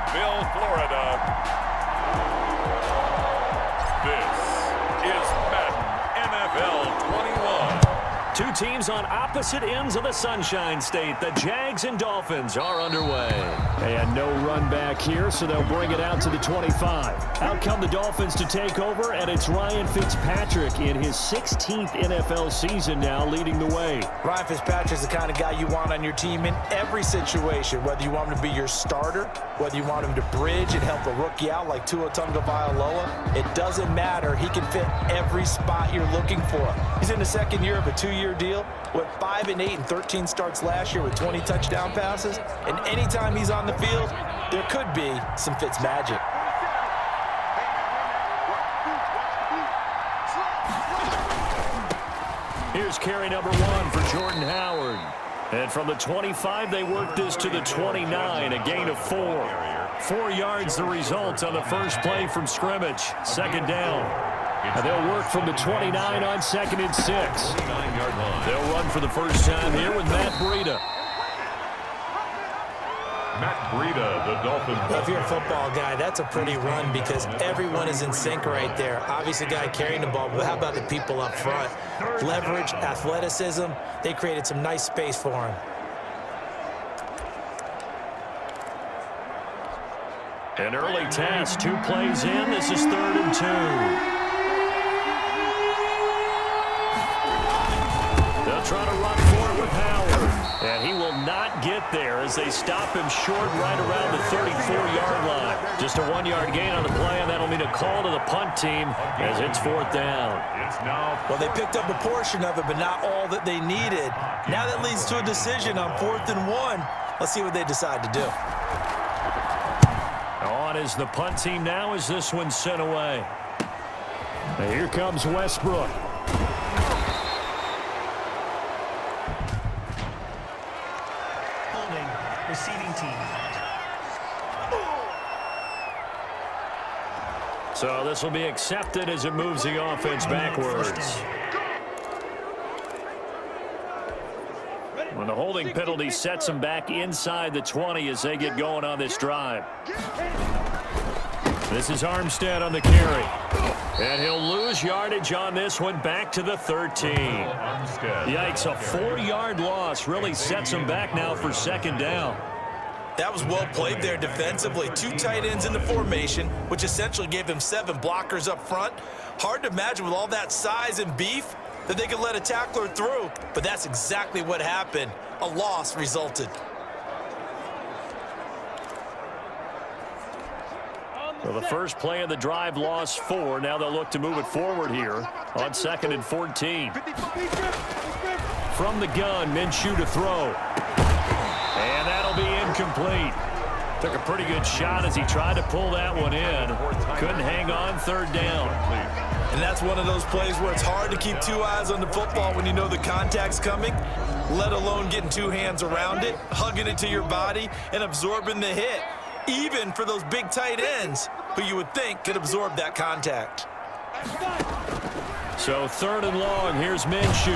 Jacksonville, Florida. This is Madden NFL 21. Two teams on opposite ends of the Sunshine State. The Jags and Dolphins are underway. They had no run back here, so they'll bring it out to the 25. Out come the Dolphins to take over, and it's Ryan Fitzpatrick in his 16th NFL season now leading the way. Ryan Fitzpatrick's the kind of guy you want on your team in every situation, whether you want him to be your starter, whether you want him to bridge and help a rookie out like Tua Tagovailoa. It doesn't matter. He can fit every spot you're looking for. He's in the second year of a 2-year deal. Went 5-8 and 13 starts last year with 20 touchdown passes. And anytime he's on the field, there could be some Fitz magic. Here's carry number 1 for Jordan Howard. And from the 25, they work this to the 29, a gain of 4. 4 yards the result on the first play from scrimmage. Second down. And they'll work from the 29 on 2nd and 6. They'll run for the first time here with Matt Breida. Matt Breida, the Dolphins. If you're a football guy, that's a pretty run because everyone is in sync right there. Obviously, guy carrying the ball, but how about the people up front? Leverage, athleticism, they created some nice space for him. An early test, 2 plays in. This is 3rd and 2. Try to run for it with Howard. And he will not get there as they stop him short right around the 34-yard line. Just a 1-yard gain on the play, and that'll mean a call to the punt team as it's 4th down. Well, they picked up a portion of it, but not all that they needed. Now that leads to a decision on 4th and 1. Let's see what they decide to do. On is the punt team now as this one's sent away. And here comes Westbrook. Receiving team. So this will be accepted as it moves the offense backwards. When the holding penalty sets them back inside the 20 as they get going on this drive. This is Armstead on the carry. And he'll lose yardage on this one back to the 13. Yikes, a 4-yard loss really sets him back now for 2nd down. That was well played there defensively. 2 tight ends in the formation, which essentially gave him 7 blockers up front. Hard to imagine with all that size and beef that they could let a tackler through, but that's exactly what happened. A loss resulted. Well, the first play of the drive lost 4. Now they'll look to move it forward here on 2nd and 14. From the gun, Minshew to throw. And that'll be incomplete. Took a pretty good shot as he tried to pull that one in. Couldn't hang on, 3rd down. And that's one of those plays where it's hard to keep 2 eyes on the football when you know the contact's coming, let alone getting 2 hands around it, hugging it to your body, and absorbing the hit. Even for those big tight ends who you would think could absorb that contact. So 3rd and long, here's Minshew.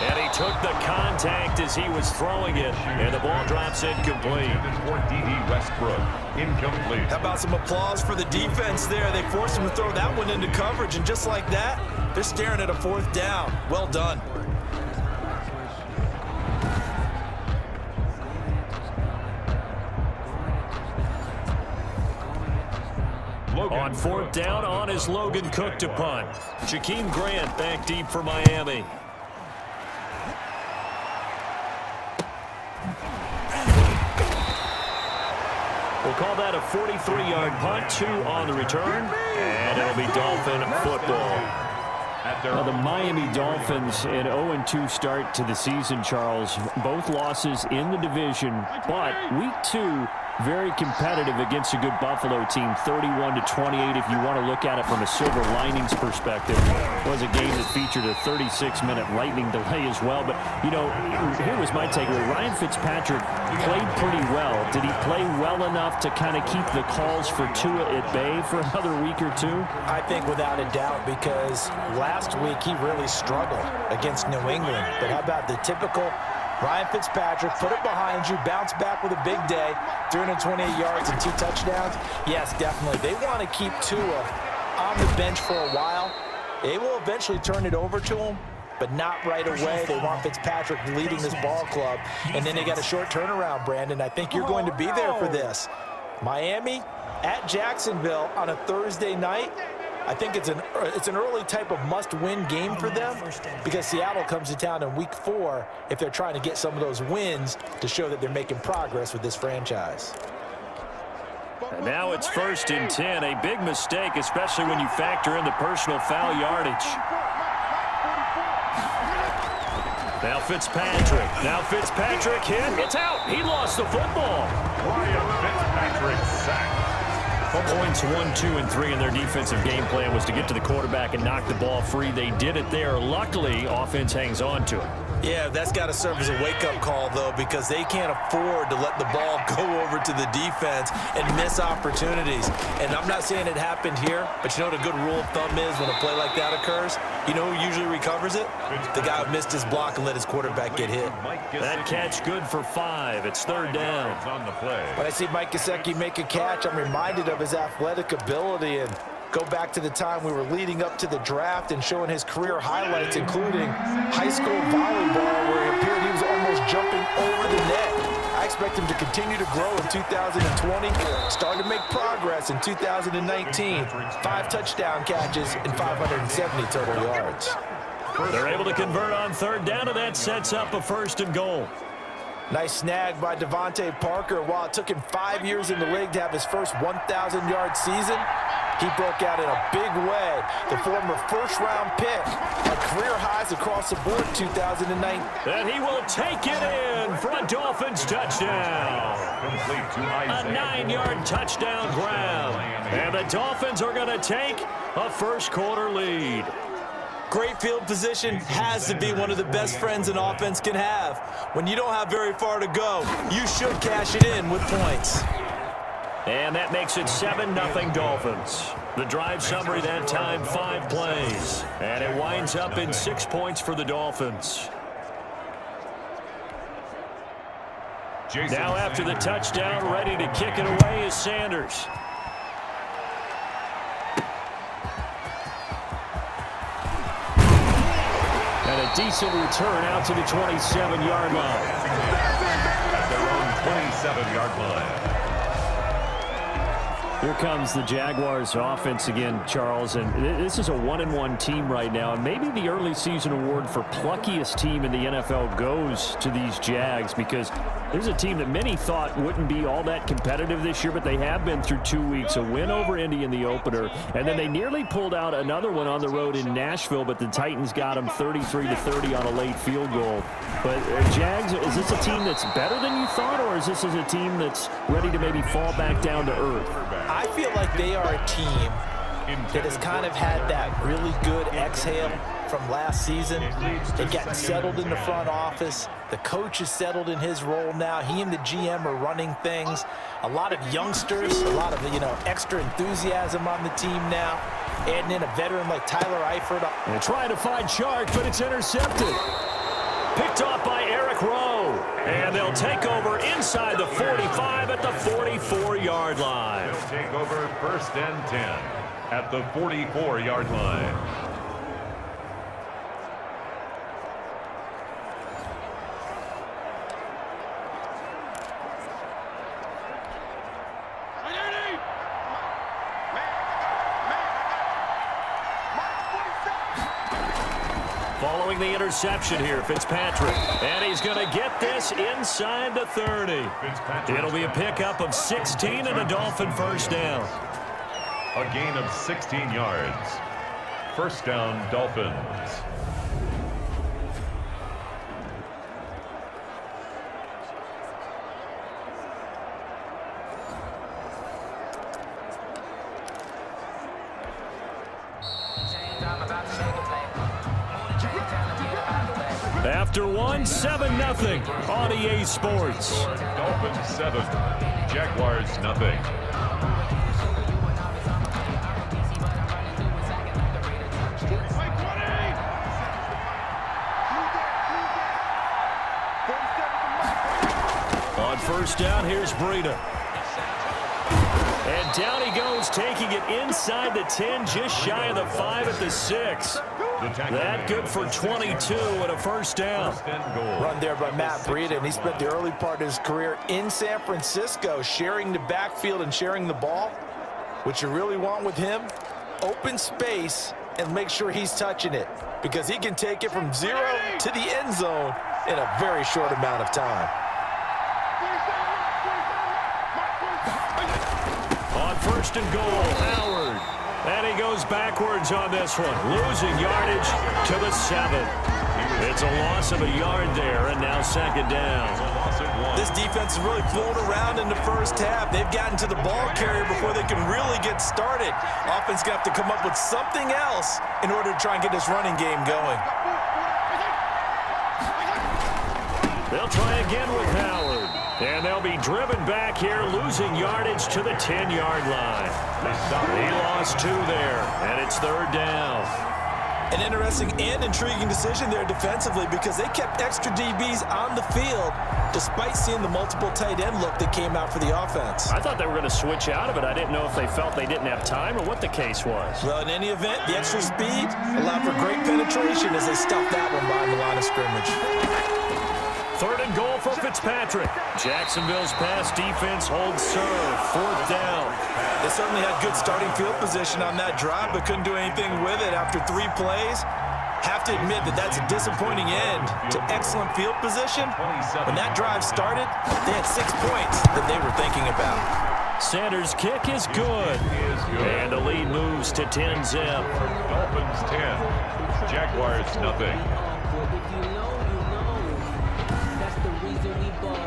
And he took the contact as he was throwing it, and the ball drops incomplete. For D.D. Westbrook, incomplete. How about some applause for the defense there? They forced him to throw that one into coverage, and just like that, they're staring at a 4th down. Well done. On 4th down, on is Logan Cook to punt. Jakeem Grant back deep for Miami. We'll call that a 43-yard punt, 2 on the return, and it'll be Dolphin football. Now the Miami Dolphins, an 0-2 start to the season, Charles. Both losses in the division, but week 2, very competitive against a good Buffalo team, 31-28 if you want to look at it from a silver linings perspective. It was a game that featured a 36-minute lightning delay as well. But, you know, here was my takeaway. Ryan Fitzpatrick played pretty well. Did he play well enough to kind of keep the calls for Tua at bay for another week or 2? I think without a doubt, because last week he really struggled against New England. But how about the typical Ryan Fitzpatrick, put it behind you, bounce back with a big day, 328 yards and 2 touchdowns. Yes, definitely. They want to keep Tua on the bench for a while. They will eventually turn it over to him, but not right away. They want Fitzpatrick leading this ball club, and then they got a short turnaround, Brandon. I think you're going to be there for this. Miami at Jacksonville on a Thursday night. I think it's an early type of must-win game for them because Seattle comes to town in Week 4 if they're trying to get some of those wins to show that they're making progress with this franchise. And now it's 1st and 10, a big mistake, especially when you factor in the personal foul yardage. Now Fitzpatrick hit. It's out. He lost the football. Ryan Fitzpatrick sacked. Points 1, 2, and 3 in their defensive game plan was to get to the quarterback and knock the ball free. They did it there. Luckily, offense hangs on to it. Yeah, that's got to serve as a wake-up call, though, because they can't afford to let the ball go over to the defense and miss opportunities. And I'm not saying it happened here, but you know what a good rule of thumb is when a play like that occurs? You know who usually recovers it? The guy who missed his block and let his quarterback get hit. That catch good for 5. It's 3rd down. On the play. When I see Mike Gesicki make a catch, I'm reminded of his athletic ability and go back to the time we were leading up to the draft and showing his career highlights, including high school volleyball, where it appeared he was almost jumping over the net. I expect him to continue to grow in 2020, start to make progress in 2019. 5 touchdown catches and 570 total yards. They're able to convert on 3rd down, and that sets up a 1st and goal. Nice snag by Devontae Parker. While it took him 5 years in the league to have his first 1,000-yard season, he broke out in a big way. The former first-round pick had career highs across the board in 2009. And he will take it in for a Dolphins touchdown. Complete to A 9-yard touchdown grab. And the Dolphins are going to take a first-quarter lead. Great field position has to be one of the best friends an offense can have. When you don't have very far to go, you should cash it in with points. And that makes it 7-0 Dolphins. The drive summary that time, 5 plays. And it winds up in 6 points for the Dolphins. Now after the touchdown, ready to kick it away is Sanders. And a decent return out to the 27-yard line. At their own 27-yard line. Here comes the Jaguars offense again, Charles, and this is a 1-1 team right now. And maybe the early season award for pluckiest team in the NFL goes to these Jags, because there's a team that many thought wouldn't be all that competitive this year, but they have been through 2 weeks. A win over Indy in the opener, and then they nearly pulled out another one on the road in Nashville, but the Titans got them 33-30 on a late field goal. But Jags, is this a team that's better than you thought, or is this a team that's ready to maybe fall back down to earth? I feel like they are a team that has kind of had that really good exhale from last season. They've gotten settled in the front office. The coach is settled in his role now. He and the GM are running things. A lot of youngsters, a lot of, extra enthusiasm on the team now. Adding in a veteran like Tyler Eifert. And trying to find Chark, but it's intercepted. Picked off by Eric Rowe. And they'll take over inside the 45 at the 44-yard line. They'll take over 1st and 10 at the 44-yard line. Following the interception here, Fitzpatrick. And he's going to get this inside the 30. It'll be a pickup of 16 and a Dolphin 1st down. A gain of 16 yards. 1st down, Dolphins. After one, 7-0 on EA Sports. Dolphins 7, Jaguars nothing. First down. Here's Breida. And down he goes, taking it inside the 10, just shy of the 5 at the 6. That good for 22 and a first down. Run there by Matt Breida, and he spent the early part of his career in San Francisco sharing the backfield and sharing the ball. What you really want with him, open space and make sure he's touching it, because he can take it from 0 to the end zone in a very short amount of time. On first and goal, Howard. And he goes backwards on this one, losing yardage to the 7. It's a loss of a yard there, and now second down. This defense is really flown around in the first half. They've gotten to the ball carrier before they can really get started. Offense going to have to come up with something else in order to try and get this running game going. They'll try again with Howard. And they'll be driven back here, losing yardage to the 10-yard line. He lost 2 there, and it's third down. An interesting and intriguing decision there defensively, because they kept extra DBs on the field despite seeing the multiple tight end look that came out for the offense. I thought they were going to switch out of it. I didn't know if they felt they didn't have time or what the case was. Well, in any event, the extra speed allowed for great penetration as they stuffed that one behind the line of scrimmage. Third and goal for Fitzpatrick. Jacksonville's pass defense holds serve. Fourth down. They certainly had good starting field position on that drive, but couldn't do anything with it after 3 plays. Have to admit that that's a disappointing end to excellent field position. When that drive started, they had 6 points that they were thinking about. Sanders' kick is good. And the lead moves to 10-zip. Dolphins 10, Jaguars nothing.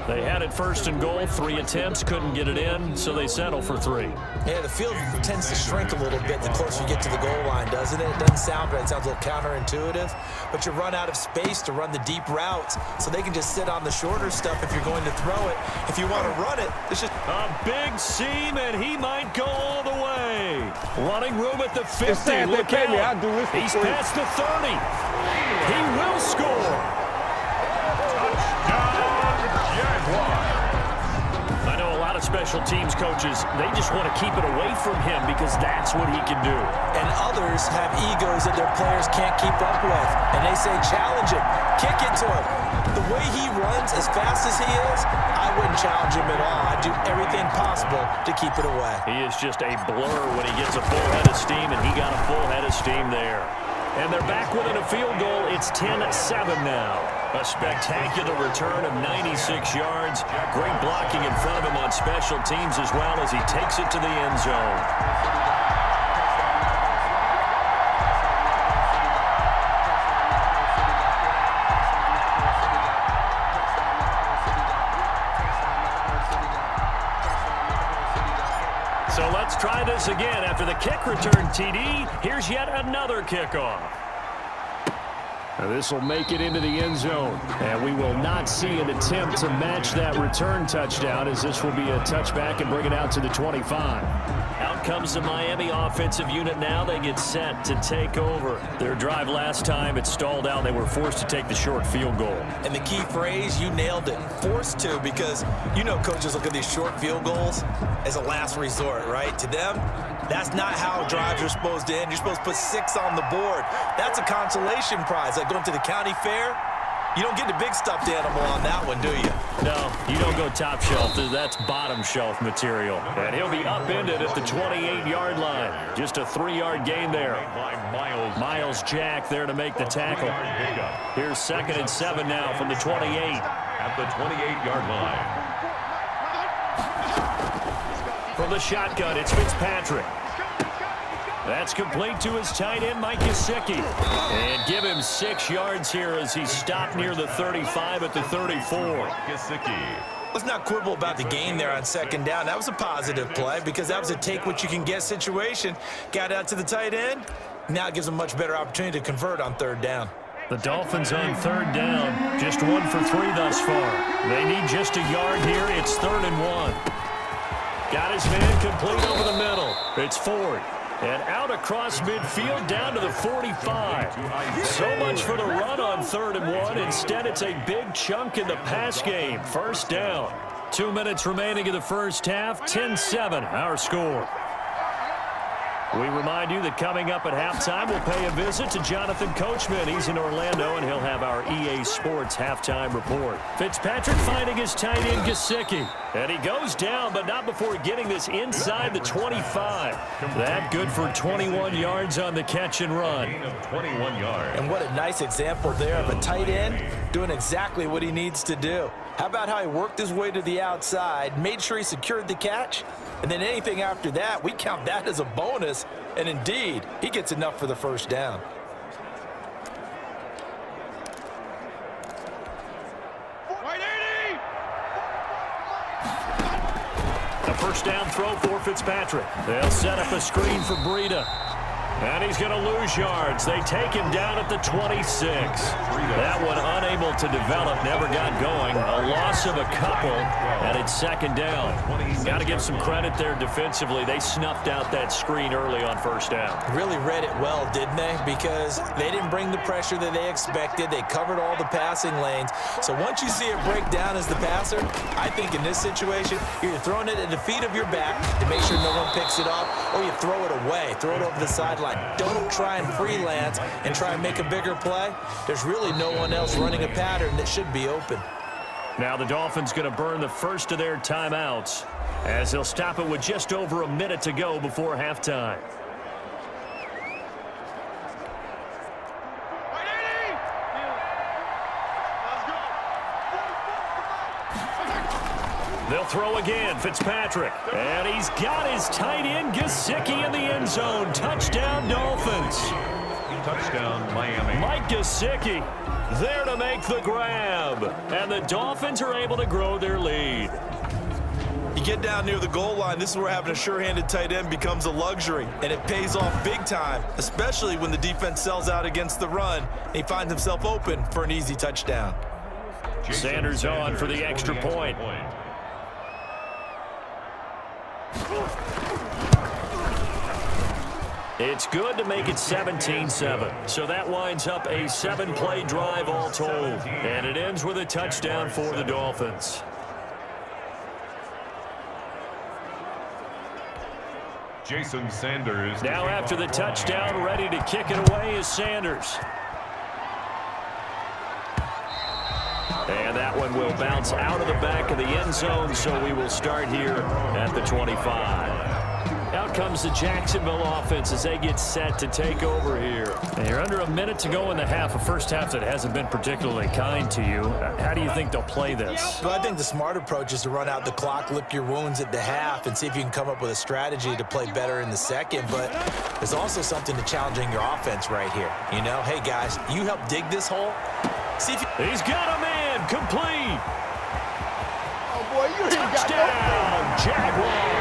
They had it first and goal, 3 attempts, couldn't get it in, so they settle for 3. Yeah, the field tends to shrink a little bit the closer you get to the goal line, doesn't it? It doesn't sound right. It sounds a little counterintuitive, but you run out of space to run the deep routes, so they can just sit on the shorter stuff if you're going to throw it. If you want to run it, it's just a big seam, and he might go all the way. Running room at the 50. Look out. He's past the 30. He will score. I know a lot of special teams coaches, they just want to keep it away from him because that's what he can do. And others have egos that their players can't keep up with, and they say challenge him, kick it to him. The way he runs as fast as he is, I wouldn't challenge him at all. I'd do everything possible to keep it away. He is just a blur when he gets a full head of steam, and he got a full head of steam there. And they're back within a field goal. It's 10-7 now. A spectacular return of 96 yards. Great blocking in front of him on special teams as well as he takes it to the end zone. So let's try this again. After the kick return TD, here's yet another kickoff. This will make it into the end zone, and we will not see an attempt to match that return touchdown, as this will be a touchback and bring it out to the 25. Out comes the Miami offensive unit now. They get set to take over. Their drive last time, it stalled out. They were forced to take the short field goal. And the key phrase, you nailed it, forced to, because you know coaches look at these short field goals as a last resort, right? To them, that's not how drives are supposed to end. You're supposed to put 6 on the board. That's a consolation prize. Like going to the county fair, you don't get the big stuffed animal on that one, do you? No, you don't go top shelf. That's bottom shelf material. And he'll be upended at the 28-yard line. Just a 3-yard gain there. Miles Jack there to make the tackle. Here's 2nd and 7 now from the 28. At the 28-yard line. From the shotgun, it's Fitzpatrick. That's complete to his tight end, Mike Gesicki. And give him 6 yards here as he's stopped near the 35 at the 34. Gesicki. Let's not quibble about the gain there on 2nd down. That was a positive play because that was a take-what-you-can-get situation. Got out to the tight end. Now it gives them a much better opportunity to convert on 3rd down. The Dolphins on 3rd down. Just 1 for 3 thus far. They need just a yard here. It's 3rd and 1. Got his man complete over the middle. It's Ford. And out across midfield down to the 45. So much for the run on 3rd and 1. Instead, it's a big chunk in the pass game. 1st down. 2 minutes remaining in the first half. 10-7, our score. We remind you that coming up at halftime, we'll pay a visit to Jonathan Coachman. He's in Orlando, and he'll have our EA Sports halftime report. Fitzpatrick finding his tight end, Gesicki. And he goes down, but not before getting this inside the 25. That good for 21 yards on the catch and run. 21 yards. And what a nice example there of a tight end doing exactly what he needs to do. How about how he worked his way to the outside, made sure he secured the catch, and then anything after that, we count that as a bonus. And indeed, he gets enough for the first down. A first down throw for Fitzpatrick. They'll set up a screen for Breida. And he's going to lose yards. They take him down at the 26. That one unable to develop, never got going. A loss of a couple, and it's second down. Got to give some credit there defensively. They snuffed out that screen early on first down. Really read it well, didn't they? Because they didn't bring the pressure that they expected. They covered all the passing lanes. So once you see it break down as the passer, I think in this situation, you're throwing it at the feet of your back to make sure no one picks it up, or you throw it away, throw it over the sideline. Don't try and freelance and try and make a bigger play. There's really no one else running a pattern that should be open. Now the Dolphins going to burn the first of their timeouts as they'll stop it with just over a minute to go before halftime. They'll throw again, Fitzpatrick. And he's got his tight end, Gesicki, in the end zone. Touchdown, Dolphins. Touchdown, Miami. Mike Gesicki there to make the grab. And the Dolphins are able to grow their lead. You get down near the goal line, this is where having a sure-handed tight end becomes a luxury, and it pays off big time, especially when the defense sells out against the run, and he finds himself open for an easy touchdown. Sanders on for the extra point. It's good to make it 17-7. So that winds up a 7-play drive all told. And it ends with a touchdown for the Dolphins. Jason Sanders. Now after the touchdown, ready to kick it away is Sanders. And that one will bounce out of the back of the end zone, so we will start here at the 25. Out comes the Jacksonville offense as they get set to take over here. And you're under a minute to go in the half, a first half that hasn't been particularly kind to you. How do you think they'll play this? Well, I think the smart approach is to run out the clock, lick your wounds at the half, and see if you can come up with a strategy to play better in the second. But there's also something to challenging your offense right here. You know, hey, guys, you help dig this hole. See if you... He's got a man, complete. Oh, boy, you ain't got Touchdown, Jaguars.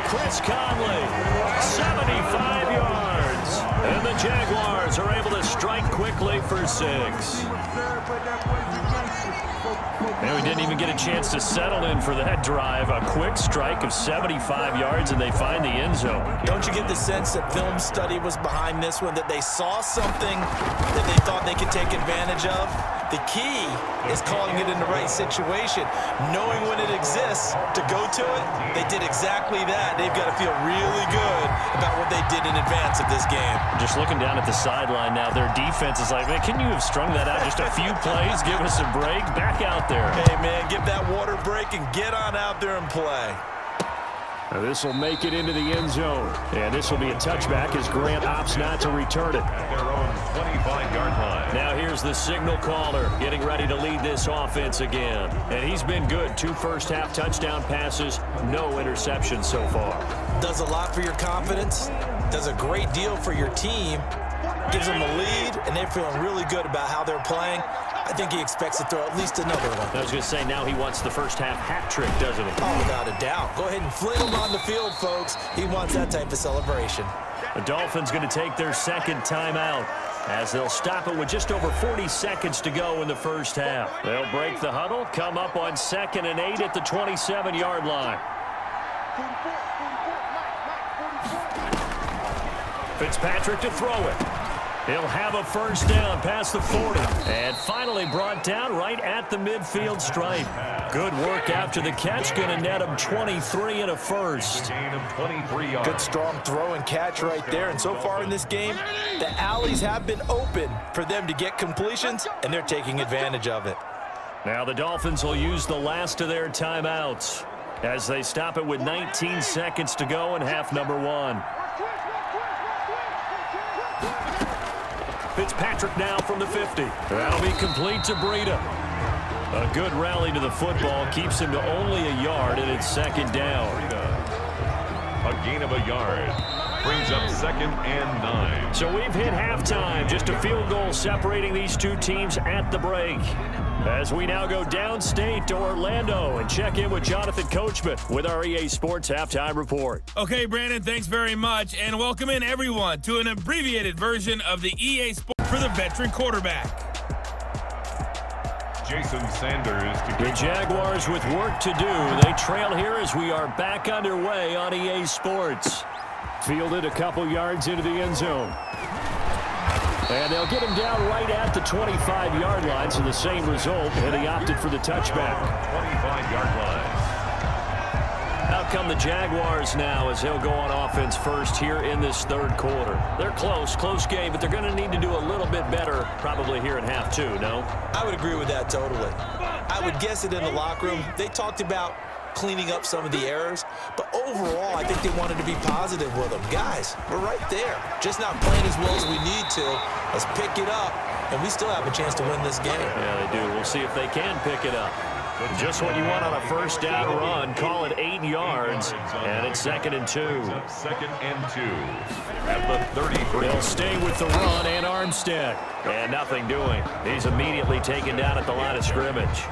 Chris Conley, 75 yards. And the Jaguars are able to strike quickly for 6. And we didn't even get a chance to settle in for that drive. A quick strike of 75 yards, and they find the end zone. Don't you get the sense that film study was behind this one, that they saw something that they thought they could take advantage of? The key is calling it in the right situation, knowing when it exists to go to it. They did exactly that. They've got to feel really good about what they did in advance of this game. Just looking down at the sideline now, their defense is like, man, can you have strung that out just a few plays? Give us a break. Back out there. Hey, man, give that water break and get on out there and play. Now this will make it into the end zone. And this will be a touchback as Grant opts not to return it. At their own 25-yard line. Now here's the signal caller getting ready to lead this offense again. And he's been good. 2 first-half touchdown passes, no interceptions so far. Does a lot for your confidence, does a great deal for your team, gives them a lead, and they're feeling really good about how they're playing. I think he expects to throw at least another one. I was going to say, now he wants the first-half hat trick, doesn't he? Oh, without a doubt. Go ahead and fling him on the field, folks. He wants that type of celebration. The Dolphins going to take their second timeout as they'll stop it with just over 40 seconds to go in the first half. They'll break the huddle, come up on 2nd and 8 at the 27-yard line. Fitzpatrick to throw it. He'll have a first down past the 40. And finally brought down right at the midfield stripe. Good work after the catch. Going to net him 23 and a first. Gain of 23 yards. Good strong throw and catch right there. And so far in this game, the alleys have been open for them to get completions, and they're taking advantage of it. Now the Dolphins will use the last of their timeouts as they stop it with 19 seconds to go in half number 1. Fitzpatrick now from the 50. That'll be complete to Breida. A good rally to the football keeps him to only a yard, and it's second down. A gain of a yard. Brings up 2nd and 9. So we've hit halftime. Just a field goal separating these two teams at the break. As we now go downstate to Orlando and check in with Jonathan Coachman with our EA Sports Halftime Report. Okay, Brandon, thanks very much, and welcome in everyone to an abbreviated version of the EA Sports for the veteran quarterback. Jason Sanders to The Jaguars with work to do. They trail here as we are back underway on EA Sports. Fielded a couple yards into the end zone. And they'll get him down right at the 25-yard line, so the same result, and he opted for the touchback. 25-yard line. Out come the Jaguars now as they'll go on offense first here in this third quarter. They're close game, but they're going to need to do a little bit better probably here in half 2, no? I would agree with that totally. I would guess it in the locker room. They talked about cleaning up some of the errors, but overall, I think they wanted to be positive with them. Guys, we're right there. Just not playing as well as we need to. Let's pick it up, and we still have a chance to win this game. Yeah, they do. We'll see if they can pick it up. Just what you want on a first down run. Call it 8 yards, and it's 2nd and 2. 2nd and 2 at the 33. They'll stay with the run and Armstead. And nothing doing. He's immediately taken down at the line of scrimmage.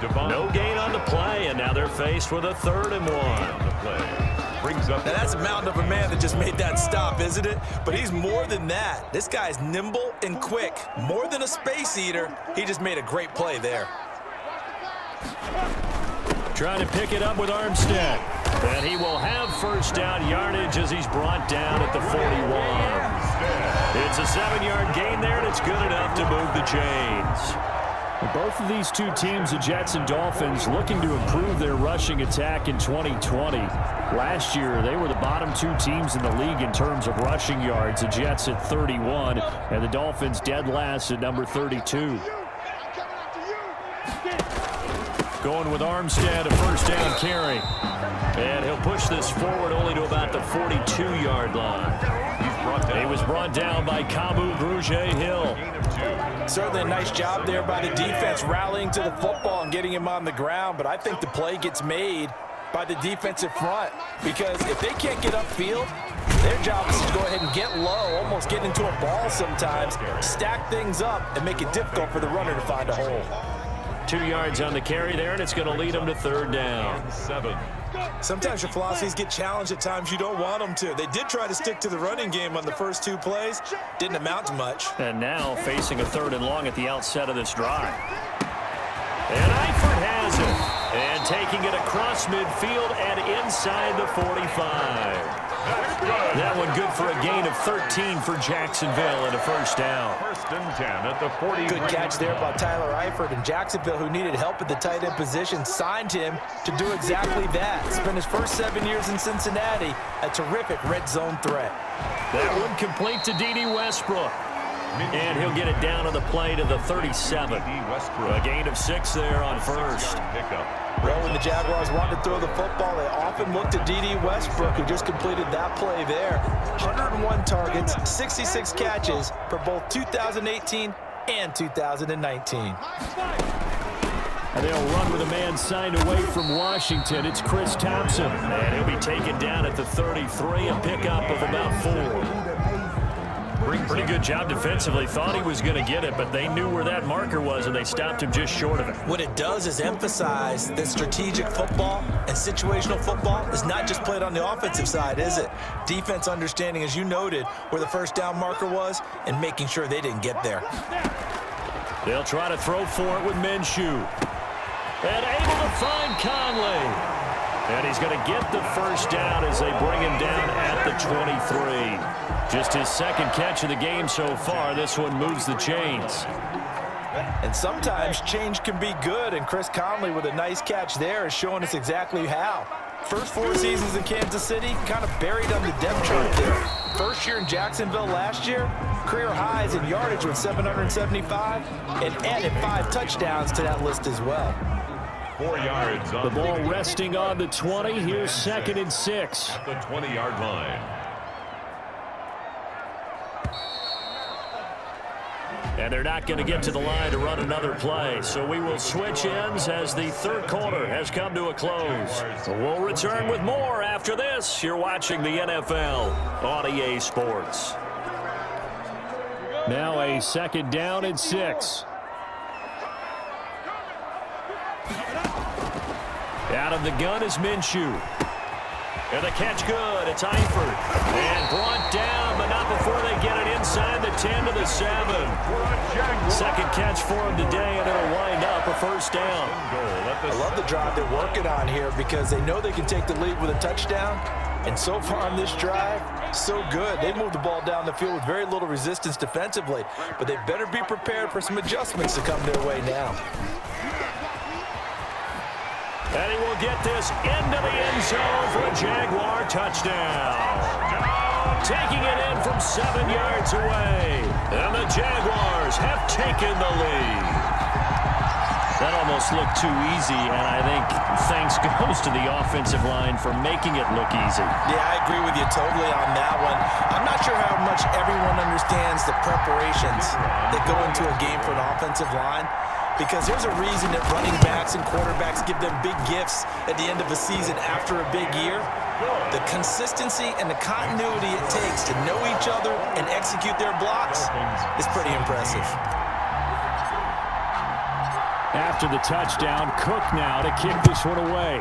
No gain on the play, and now they're faced with a 3rd and 1. Brings up now that's a mountain of a man that just made that stop, isn't it? But he's more than that. This guy's nimble and quick. More than a space eater. He just made a great play there. Trying to pick it up with Armstead. And he will have first down yardage as he's brought down at the 41. It's a 7-yard gain there, and it's good enough to move the chains. Both of these two teams, the Jets and Dolphins, looking to improve their rushing attack in 2020. Last year, they were the bottom 2 teams in the league in terms of rushing yards. The Jets at 31, and the Dolphins dead last at number 32. Going with Armstead, a first down carry. And he'll push this forward only to about the 42-yard line. He was brought down by Kamu Grugier-Hill. Certainly a nice job there by the defense rallying to the football and getting him on the ground, but I think the play gets made by the defensive front because if they can't get upfield, their job is to go ahead and get low, almost get into a ball sometimes, stack things up, and make it difficult for the runner to find a hole. 2 yards on the carry there, and it's going to lead them to 3rd down. 7. Sometimes your philosophies get challenged at times you don't want them to. They did try to stick to the running game on the first 2 plays. Didn't amount to much. And now facing a 3rd and long at the outset of this drive. And Eifert has it. And taking it across midfield and inside the 45. That one good for a gain of 13 for Jacksonville and a first down. 1st and 10 at the 40. Good catch there by Tyler Eifert, and Jacksonville, who needed help at the tight end position, signed him to do exactly that. Spent his first 7 years in Cincinnati, a terrific red zone threat. That one complete to D.D. Westbrook. And he'll get it down on the play to the 37. A gain of 6 there on first. Well, when the Jaguars wanted to throw the football, they often looked at D.D. Westbrook, who just completed that play there. 101 targets, 66 catches for both 2018 and 2019. And they'll run with a man signed away from Washington. It's Chris Thompson. And he'll be taken down at the 33, a pickup of about 4. Pretty good job defensively. Thought he was going to get it, but they knew where that marker was, and they stopped him just short of it. What it does is emphasize that strategic football and situational football is not just played on the offensive side, is it? Defense understanding, as you noted, where the first down marker was and making sure they didn't get there. They'll try to throw for it with Minshew. And able to find Conley. And he's going to get the first down as they bring him down at the 23. Just his second catch of the game so far. This one moves the chains. And sometimes change can be good, and Chris Conley with a nice catch there is showing us exactly how. First 4 seasons in Kansas City, kind of buried on the depth chart there. First year in Jacksonville last year, career highs in yardage with 775, and added 5 touchdowns to that list as well. 4 yards on the ball resting on the 20. Here's 2nd and 6. at the 20-yard line. And they're not going to get to the line to run another play. So we will switch ends as the third quarter has come to a close. We'll return with more after this. You're watching the NFL on EA Sports. Now a 2nd down and 6. Out of the gun is Minshew. And the catch good. It's Eifert. And brought down, but not before they get it inside the 10 to the 7. Second catch for him today, and it'll wind up a first down. I love the drive they're working on here because they know they can take the lead with a touchdown. And so far on this drive, so good. They moved the ball down the field with very little resistance defensively, but they better be prepared for some adjustments to come their way now. And he will get this into the end zone for a Jaguar touchdown. Taking it in from 7 yards away. And the Jaguars have taken the lead. That almost looked too easy, and I think thanks goes to the offensive line for making it look easy. Yeah, I agree with you totally on that one. I'm not sure how much everyone understands the preparations that go into a game for an offensive line, because there's a reason that running backs and quarterbacks give them big gifts at the end of a season after a big year. The consistency and the continuity it takes to know each other and execute their blocks is pretty impressive. After the touchdown, Cook now to kick this one away.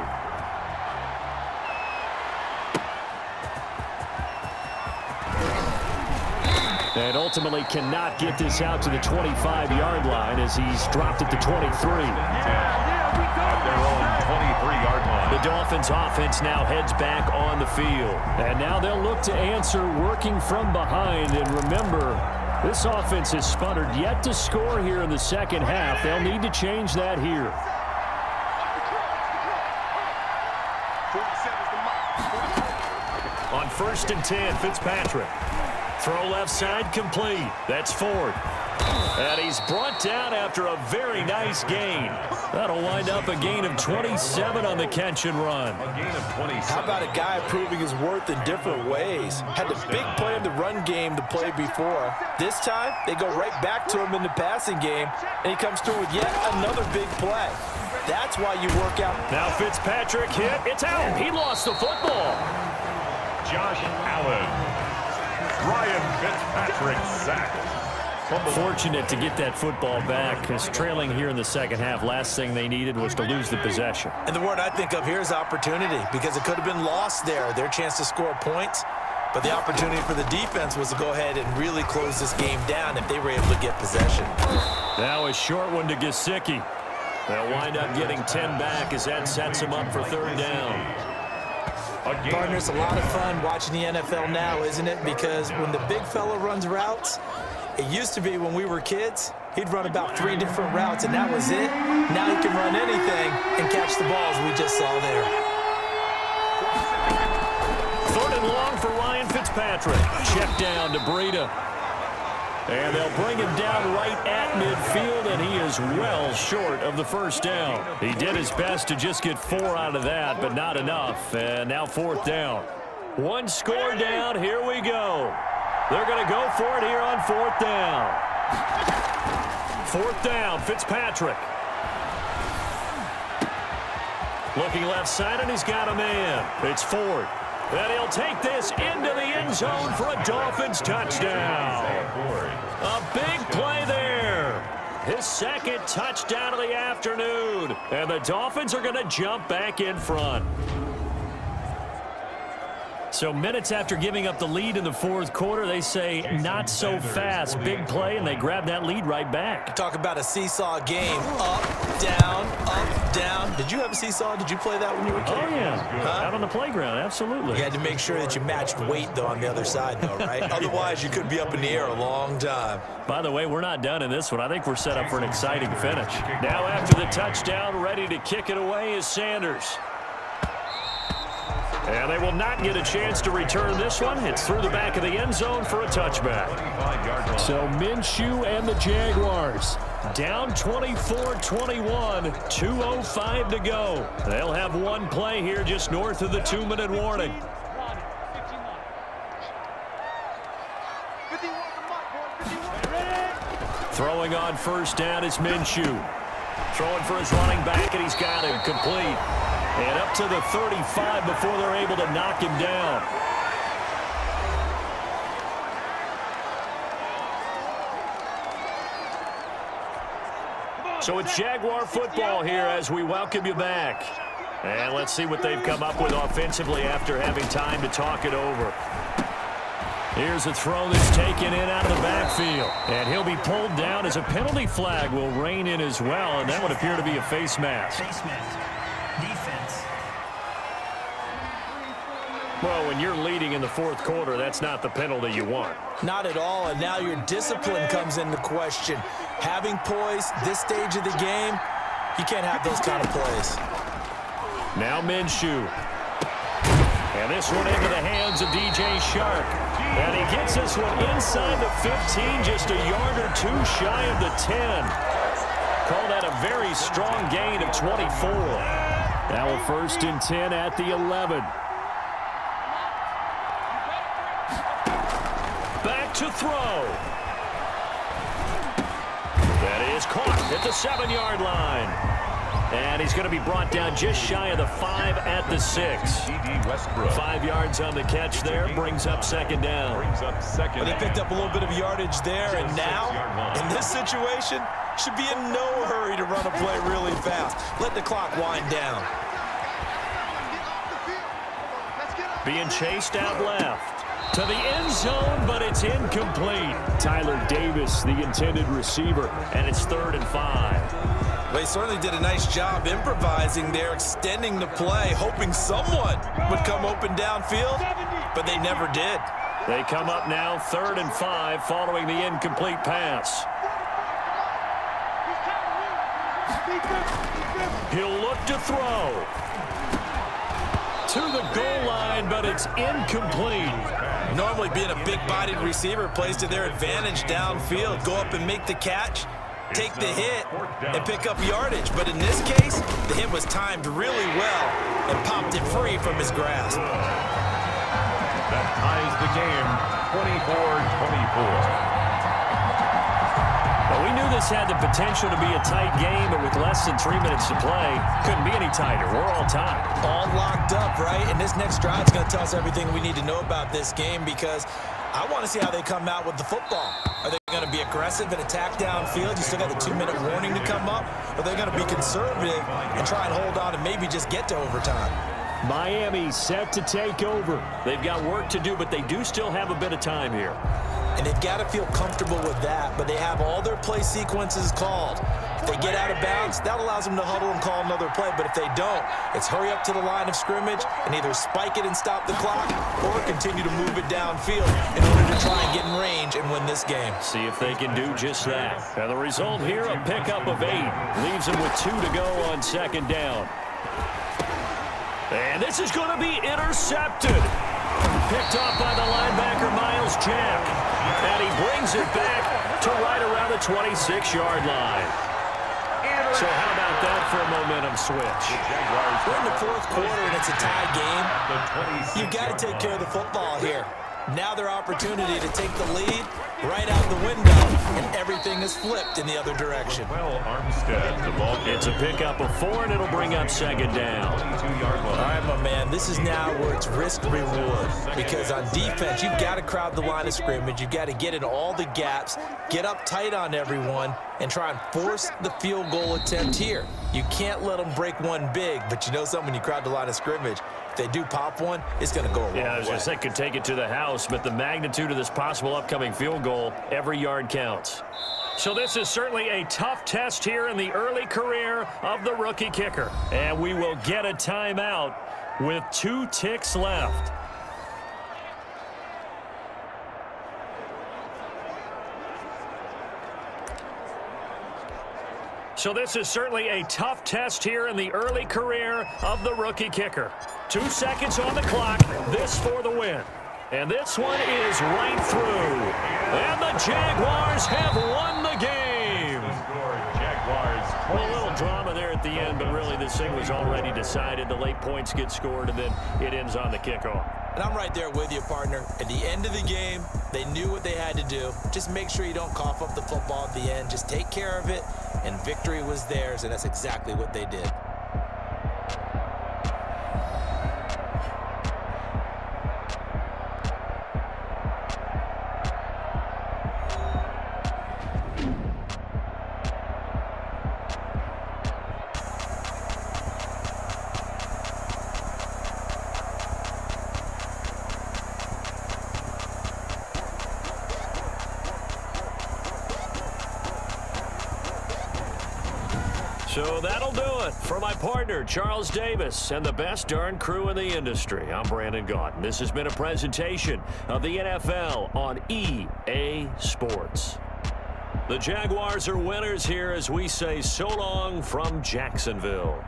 And ultimately cannot get this out to the 25-yard line as he's dropped at the 23. At their own 23-yard line. The Dolphins offense now heads back on the field. And now they'll look to answer working from behind. And remember, this offense has sputtered yet to score here in the second half. They'll need to change that here. On 1st and 10, Fitzpatrick. Throw left side complete. That's Ford. And he's brought down after a very nice gain. That'll wind up a gain of 27 on the catch and run. A gain of 27. How about a guy proving his worth in different ways? Had the big play in the run game to play before. This time, they go right back to him in the passing game, and he comes through with yet another big play. That's why you work out. Now Fitzpatrick hit. It's out. He lost the football. Josh Allen. Ryan Fitzpatrick sacked. Fortunate to get that football back, because trailing here in the second half, last thing they needed was to lose the possession. And the word I think of here is opportunity, because it could have been lost there, their chance to score points. But the opportunity for the defense was to go ahead and really close this game down if they were able to get possession. Now a short one to Gesicki. They'll wind up getting 10 back as that sets him up for 3rd down. Partner, it's a lot of fun watching the NFL now, isn't it? Because when the big fella runs routes, it used to be when we were kids, he'd run about 3 different routes, and that was it. Now he can run anything and catch the balls we just saw there. 3rd and long for Ryan Fitzpatrick. Check down to Breida. And they'll bring him down right at midfield, and he is well short of the first down. He did his best to just get 4 out of that, but not enough. And now 4th down. 1 score down. Here we go. They're going to go for it here on 4th down. 4th down, Fitzpatrick. Looking left side, and he's got a man. It's Ford. And he'll take this into the end zone for a Dolphins touchdown. A big play there. His 2nd touchdown of the afternoon. And the Dolphins are going to jump back in front. So minutes after giving up the lead in the 4th quarter, they say not so fast. Big play, and they grab that lead right back. Talk about a seesaw game. Up, down, down. Did you have a seesaw? Did you play that when you were a kid? Oh, yeah. Out on the playground, absolutely. You had to make sure that you matched weight, though, on the other side, though, right? Otherwise, you could be up in the air a long time. By the way, we're not done in this one. I think we're set up for an exciting finish. Now after the touchdown, ready to kick it away is Sanders. And they will not get a chance to return this one. It's through the back of the end zone for a touchback. So Minshew and the Jaguars down 24-21, 2:05 to go. They'll have one play here just north of the 2-minute warning. Throwing on first down is Minshew. Throwing for his running back, and he's got him complete. And up to the 35 before they're able to knock him down. So it's Jaguar football here as we welcome you back. And let's see what they've come up with offensively after having time to talk it over. Here's a throw that's taken in out of the backfield. And he'll be pulled down as a penalty flag will rein in as well. And that would appear to be a face mask. Face mask. Defense. Well, when you're leading in the fourth quarter, that's not the penalty you want. Not at all, and now your discipline comes into question. Having poise this stage of the game, you can't have those kind of plays. Now Minshew. And this one into the hands of DJ Shark. And he gets this one inside the 15, just a yard or two shy of the 10. Call that a very strong gain of 24. Now a 1st and 10 at the 11. Back to throw. That is caught at the 7-yard line. And he's going to be brought down just shy of the 5 at the 6. 5 yards on the catch there, brings up second down. Well, they picked up a little bit of yardage there, and now, in this situation, should be in no hurry to run a play really fast. Let the clock wind down. Being chased out left. To the end zone, but it's incomplete. Tyler Davis, the intended receiver, and it's 3rd and 5. Well, he certainly did a nice job improvising there, extending the play, hoping someone would come open downfield, but they never did. They come up now 3rd and 5 following the incomplete pass. He'll look to throw. To the goal line, but it's incomplete. Normally being a big-bodied receiver plays to their advantage downfield. Go up and make the catch, take the hit, and pick up yardage. But in this case, the hit was timed really well and popped it free from his grasp. That ties the game 24-24. Well, we knew this had the potential to be a tight game, but with less than 3 minutes to play, couldn't be any tighter. We're all tied. All locked up, right? And this next drive is going to tell us everything we need to know about this game, because I want to see how they come out with the football. Are they going to be aggressive and attack downfield? You still got the 2-minute warning to come up? Or are they going to be conservative and try and hold on and maybe just get to overtime? Miami set to take over. They've got work to do, but they do still have a bit of time here. And they've got to feel comfortable with that, but they have all their play sequences called. If they get out of bounds, that allows them to huddle and call another play. But if they don't, it's hurry up to the line of scrimmage and either spike it and stop the clock or continue to move it downfield in order to try and get in range and win this game. See if they can do just that. And the result here, a pickup of 8. Leaves them with 2 to go on second down. And this is going to be intercepted. Picked off by the linebacker, Miles Jack. And he brings it back to right around the 26-yard line. So how about that for a momentum switch? We're in the fourth quarter and it's a tie game. You've got to take care of the football here. Now their opportunity to take the lead right out the window, and everything is flipped in the other direction. Well, Armstead, the ball. It's a pickup of 4, and it'll bring up second down. 22-yard line. All right, my man, this is now where it's risk-reward, because on defense, you've got to crowd the line of scrimmage. You've got to get in all the gaps, get up tight on everyone, and try and force the field goal attempt here. You can't let them break one big, but you know something, when you crowd the line of scrimmage, if they do pop one, it's going to go a long way. Yeah, I was going to say, could take it to the house, but the magnitude of this possible upcoming field goal, every yard counts. So this is certainly a tough test here in the early career of the rookie kicker. And we will get a timeout with 2 ticks left. So this is certainly a tough test here in the early career of the rookie kicker. 2 seconds on the clock. This for the win. And this one is right through. And the Jaguars have won the game. A little drama there at the end, but really this thing was already decided. The late points get scored, and then it ends on the kickoff. And I'm right there with you, partner. At the end of the game, they knew what they had to do. Just make sure you don't cough up the football at the end. Just take care of it, and victory was theirs, and that's exactly what they did. So that'll do it for my partner, Charles Davis, and the best darn crew in the industry. I'm Brandon Gaudin. This has been a presentation of the NFL on EA Sports. The Jaguars are winners here as we say so long from Jacksonville.